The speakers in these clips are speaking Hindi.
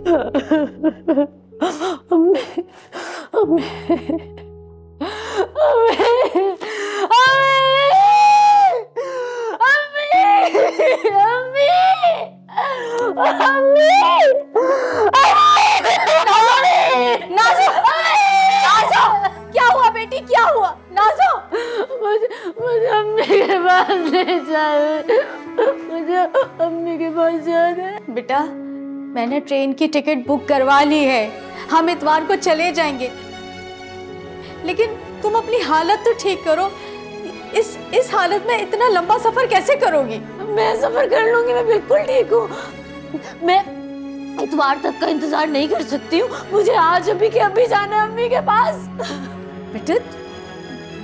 अम्मी, अम्मी, क्या हुआ बेटी, क्या हुआ? नाज़ो, मुझे अम्मी के पास ले जाए, मुझे अम्मी के पास जाना है। बेटा मैंने ट्रेन की टिकट बुक करवा ली है, हम इतवार को चले जाएंगे। लेकिन तुम अपनी हालत तो ठीक करो, इस हालत में इतना लंबा सफर कैसे करोगी? मैं सफर कर लूंगी, मैं बिल्कुल ठीक हूँ। मैं इतवार तक का इंतजार नहीं कर सकती हूँ, मुझे आज अभी के अभी जाना है अम्मी के पास। बेटा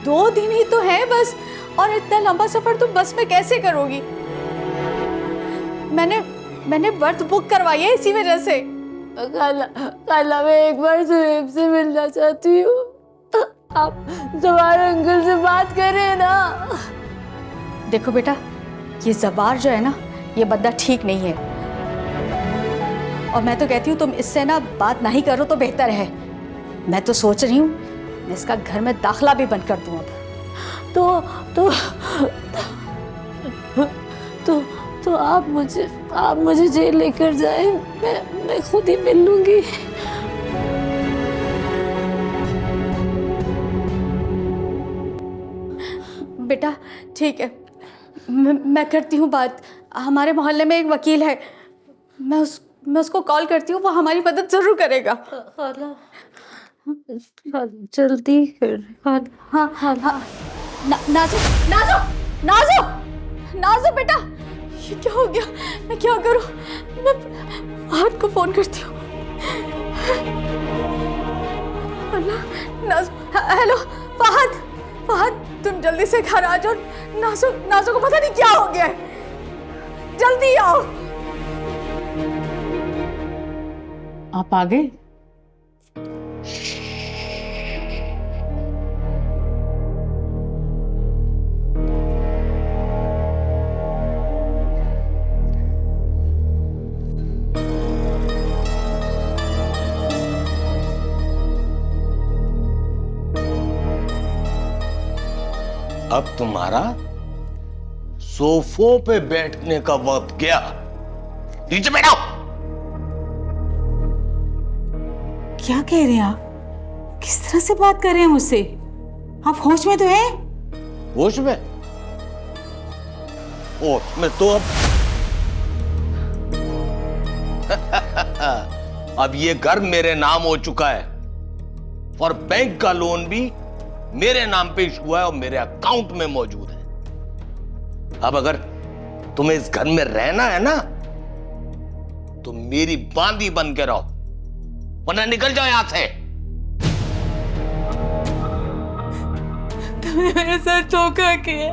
2 दिन ही तो है बस, और इतना लंबा सफर तुम बस में कैसे करोगी? मैंने बर्थ बुक करवाई है इसी वजह से। खाला मैं एक बार सुहेब से मिलना चाहती हूँ, आप जवार अंकल से बात करें ना। देखो बेटा, ये जवार जो है ना, ये बंदा ठीक नहीं है, और मैं तो कहती हूँ तुम इससे ना बात नहीं करो तो बेहतर है। मैं तो सोच रही हूँ मैं इसका घर में दाखला भी बंद कर दूँ अब। तो आप मुझे जेल लेकर जाए, मैं खुद ही मिल लूंगी। बेटा ठीक है, मैं करती हूँ बात। हमारे मोहल्ले में एक वकील है, मैं उसको कॉल करती हूँ, वो हमारी मदद जरूर करेगा। खाला जल्दी कर। हाँ हाँ हाँ। नाज़ो नाज़ो नाज़ो नाज़ो बेटा, ये क्या हो गया? मैं क्या करूँ? मैं फहद को फोन करती हूँ। हेलो फहद, तुम जल्दी से घर आ जाओ। नाज़ो को पता नहीं क्या हो गया है, जल्दी आओ। आप आ गए? अब तुम्हारा सोफों पे बैठने का वक्त गया। नीचे बैठो। क्या कह रहे हैं आप? किस तरह से बात कर रहे हैं मुझसे? आप होश में तो हैं? होश में? होश में तो अब ये घर मेरे नाम हो चुका है, और बैंक का लोन भी मेरे नाम पे इशू हुआ है और मेरे अकाउंट में मौजूद है। अब अगर तुम्हें इस घर में रहना है ना, तो मेरी बांदी बन के रहो, वरना निकल जाओ यहां से। तुमने मेरे साथ धोखा किया,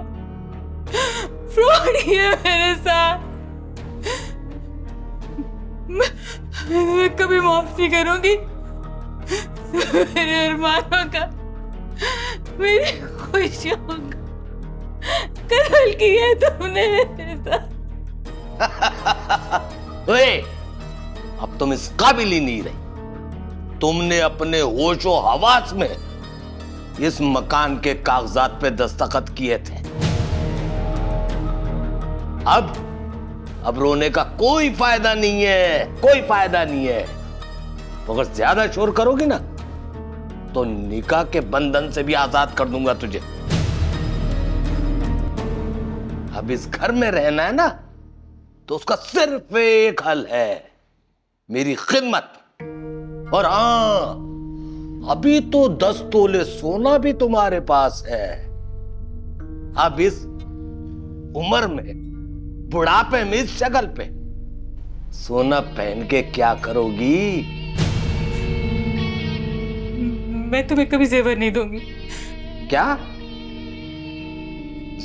फ्रॉड किया मेरे साथ। मैं तुम्हें कभी माफ नहीं करूंगी। मेरे अरमानों का, मेरी खुशियों का कत्ल किया तुमने मेरे साथ। ओए, अब तुम इस काबिल ही नहीं रही। तुमने अपने होशो हवास में इस मकान के कागजात पे दस्तखत किए थे। अब रोने का कोई फायदा नहीं है, कोई फायदा नहीं है। तो अगर ज्यादा शोर करोगी ना, तो निकाह के बंधन से भी आजाद कर दूंगा तुझे। अब इस घर में रहना है ना, तो उसका सिर्फ एक हल है, मेरी खिदमत। और हाँ, अभी तो 10 तोले सोना भी तुम्हारे पास है। अब इस उम्र में, बुढ़ापे में, इस शक्ल पे सोना पहन के क्या करोगी? मैं तुम्हें कभी जेवर नहीं दूंगी। क्या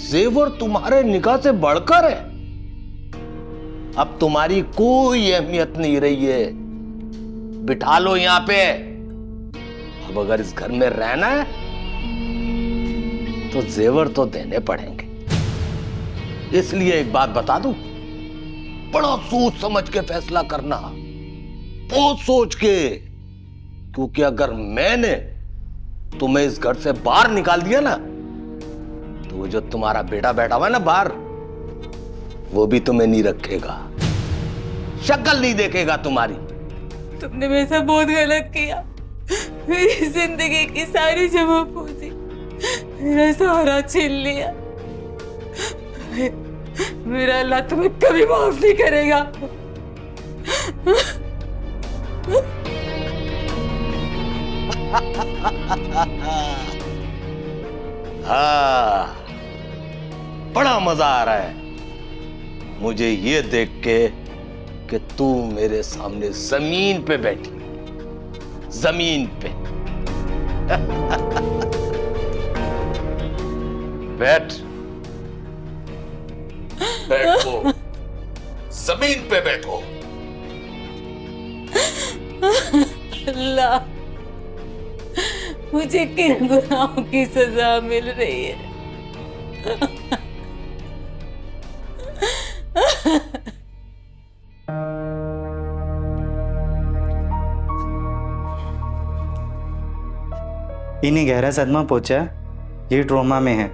जेवर तुम्हारे निकाह से बढ़कर है? अब तुम्हारी कोई अहमियत नहीं रही है। बिठा लो यहां पे। अब अगर इस घर में रहना है, तो जेवर तो देने पड़ेंगे। इसलिए एक बात बता दूं, बड़ा सोच समझ के फैसला करना। वो सोच के, क्योंकि अगर मैंने तुम्हें इस घर से बाहर निकाल दिया ना, तो वो जो तुम्हारा बेटा बैठा हुआ है ना बाहर, वो भी तुम्हें नहीं रखेगा, शक्ल नहीं देखेगा तुम्हारी। तुमने मेरे साथ बहुत गलत किया। मेरी जिंदगी की सारी जमा पूंजी, मेरा सहारा छीन लिया। मेरा अल्लाह तुम्हें कभी माफ नहीं करेगा। हाँ, बड़ा मजा आ रहा है मुझे ये देख के कि तू मेरे सामने जमीन पे बैठी, जमीन पे। बैठ, बैठो, जमीन पे बैठो। अल्लाह, मुझे किन गुनाहों की सजा मिल रही है? इन्हें गहरा सदमा पहुंचा है, ये ट्रोमा में है।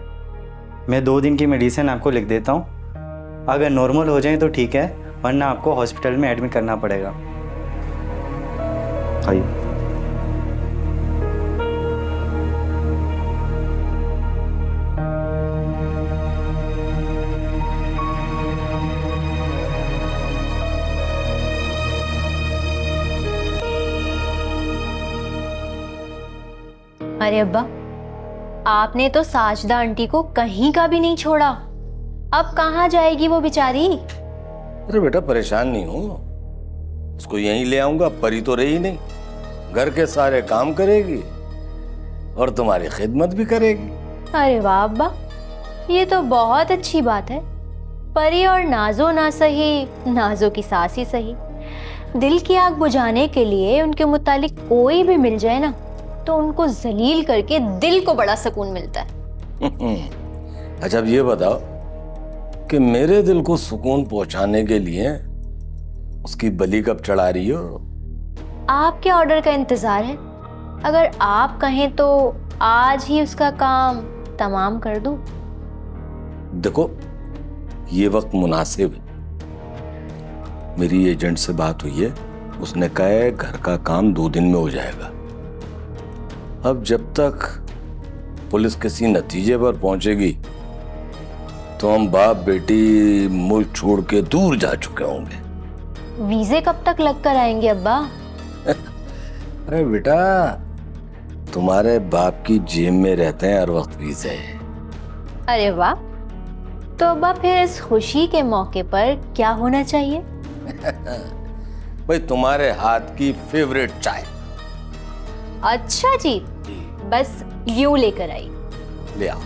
मैं 2 दिन की मेडिसिन आपको लिख देता हूँ, अगर नॉर्मल हो जाए तो ठीक है, वरना आपको हॉस्पिटल में एडमिट करना पड़ेगा। आइए। अरे अब्बा, आपने तो साजदा आंटी को कहीं का भी नहीं छोड़ा। अब कहाँ जाएगी वो बेचारी? अरे बेटा परेशान नहीं हो, उसको यहीं ले आऊंगा। परी तो रही नहीं, घर के सारे काम करेगी और तुम्हारी खिदमत भी करेगी। अरे वाह अब्बा, ये तो बहुत अच्छी बात है। परी और नाजो ना सही, नाजो की सास ही सही। दिल की आग बुझाने के लिए उनके मुतालिक कोई भी मिल जाए ना, तो उनको जलील करके दिल को बड़ा सुकून मिलता है। अच्छा अब ये बताओ कि मेरे दिल को सुकून पहुंचाने के लिए उसकी बलि कब चढ़ा रही हो? आपके ऑर्डर का इंतजार है। अगर आप कहें तो आज ही उसका काम तमाम कर दूं। देखो ये वक्त मुनासिब है। मेरी एजेंट से बात हुई है, उसने कहा है घर का काम 2 दिन में हो जाएगा। अब जब तक पुलिस किसी नतीजे पर पहुंचेगी तो हम बाप बेटी मुल्क छोड़ के दूर जा चुके होंगे। वीजे कब तक लग कर आएंगे अब्बा? अरे बेटा, तुम्हारे बाप की जेब में रहते हैं हर वक्त वीजे। अरे वाह, तो अब्बा फिर इस खुशी के मौके पर क्या होना चाहिए? भाई तुम्हारे हाथ की फेवरेट चाय। अच्छा जी, बस यूं लेकर आई। ले आओ।